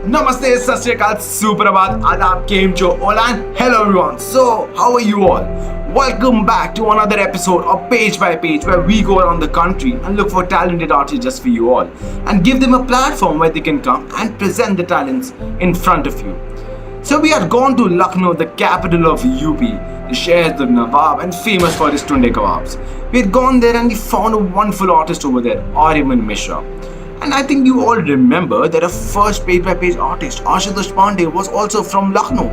Namaste, Sat Shri Akal, Suprabhat, Adab, Game Cho, Olan. Hello everyone. So, how are you all? Welcome back to another episode of Page by Page, where we go around the country and look for talented artists just for you all and give them a platform where they can come and present the talents in front of you. So we had gone to Lucknow, the capital of UP, the shares of Nawab and famous for his tunde kebabs. We had gone there and we found a wonderful artist over there, Aryaman Mishra. And I think you all remember that a first page-by-page artist, Ashutosh Pandey, was also from Lucknow.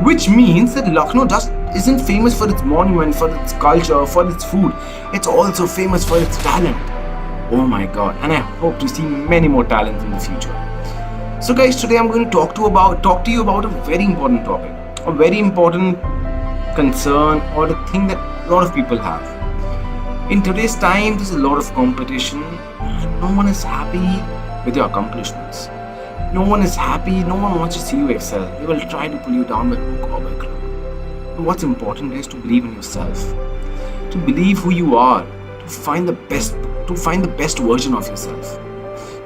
Which means that Lucknow just isn't famous for its monument, for its culture, for its food. It's also famous for its talent. Oh my god, and I hope to see many more talents in the future. So guys, today I'm going to talk to you about a very important topic. A very important concern or a thing that a lot of people have. In today's time, there's a lot of competition. No one is happy with your accomplishments. No one is happy, no one wants to see you excel. They will try to pull you down by hook or by crook. But what's important is to believe in yourself. To believe who you are. To find the best version of yourself.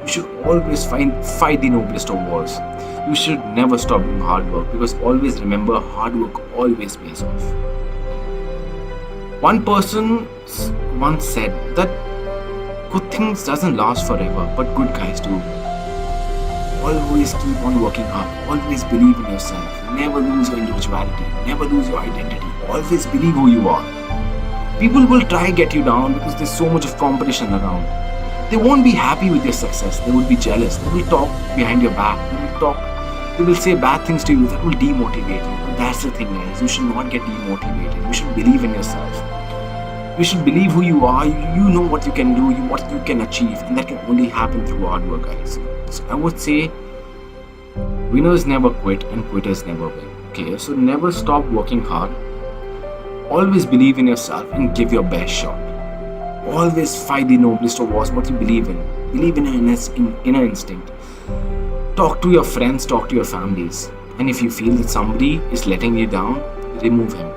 You should always fight the noblest of wars. You should never stop doing hard work, because always remember, hard work always pays off. One person once said that good things doesn't last forever, but good guys do. Always keep on working hard. Always believe in yourself. Never lose your individuality. Never lose your identity. Always believe who you are. People will try to get you down because there's so much of competition around. They won't be happy with your success. They will be jealous. They will talk behind your back. They will say bad things to you that will demotivate you. But that's the thing, guys. You should not get demotivated. You should believe in yourself. You should believe who you are. You know what you can do, what you can achieve, and that can only happen through hard work, guys. So I would say, winners never quit and quitters never win. Okay, so never stop working hard. Always believe in yourself and give your best shot. Always fight the noblest of wars, what you believe in. Believe in your inner instinct. Talk to your friends, talk to your families. And if you feel that somebody is letting you down, remove him.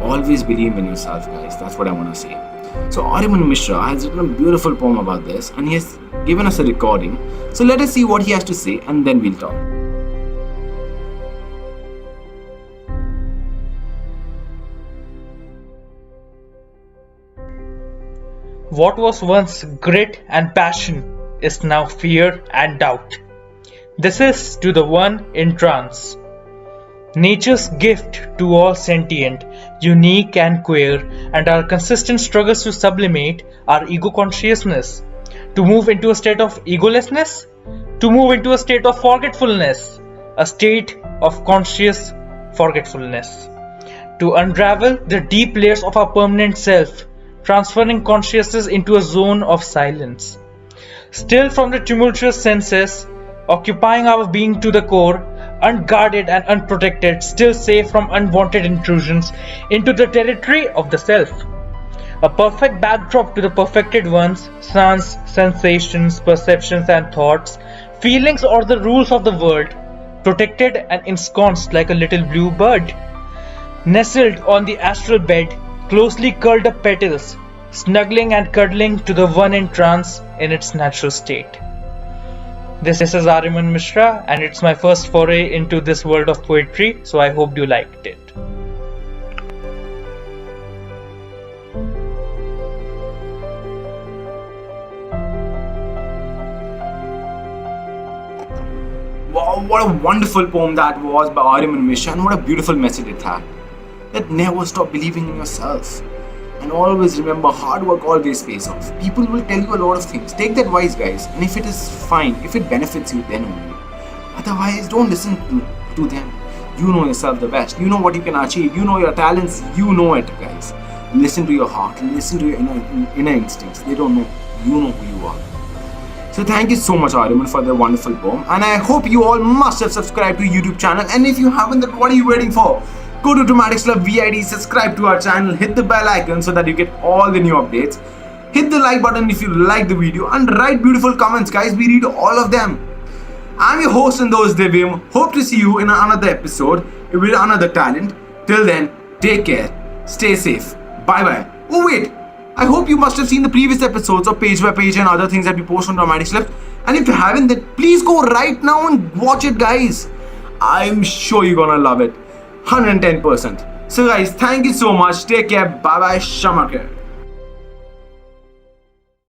Always believe in yourself, guys. That's what I want to say. So Aryaman Mishra has written a beautiful poem about this and he has given us a recording. So let us see what he has to say and then we'll talk. What was once grit and passion is now fear and doubt. This is to the one in trance. Nature's gift to all sentient, unique and queer, and our consistent struggles to sublimate our ego consciousness, to move into a state of egolessness, to move into a state of forgetfulness, a state of conscious forgetfulness, to unravel the deep layers of our permanent self, transferring consciousness into a zone of silence. Still from the tumultuous senses, occupying our being to the core, unguarded and unprotected, still safe from unwanted intrusions into the territory of the self. A perfect backdrop to the perfected ones, sans, sensations, perceptions and thoughts, feelings or the rules of the world, protected and ensconced like a little blue bird. Nestled on the astral bed, closely curled up petals, snuggling and cuddling to the one in trance in its natural state. This is Aryaman Mishra and it's my first foray into this world of poetry, so I hope you liked it. Wow, what a wonderful poem that was by Aryaman Mishra, and what a beautiful message it had. That never stop believing in yourself. And always remember, hard work always pays off. People will tell you a lot of things. Take that advice, guys. And if it is fine, if it benefits you, then only. Otherwise, don't listen to them. You know yourself the best. You know what you can achieve. You know your talents. You know it, guys. Listen to your heart. Listen to your inner instincts. They don't know. You know who you are. So thank you so much, Aryaman, for the wonderful poem. And I hope you all must have subscribed to YouTube channel. And if you haven't, then what are you waiting for? Go to Dramatics Love VID, subscribe to our channel, hit the bell icon so that you get all the new updates. Hit the like button if you like the video and write beautiful comments, guys. We read all of them. I'm your host and those Devyam. Hope to see you in another episode with another talent. Till then, take care, stay safe. Bye bye. Oh wait, I hope you must have seen the previous episodes of Page by Page and other things that we post on Dramatic Slips. And if you haven't, then please go right now and watch it, guys. I'm sure you're gonna love it. 110%. So guys, thank you so much. Take care. Bye bye. Shamakar.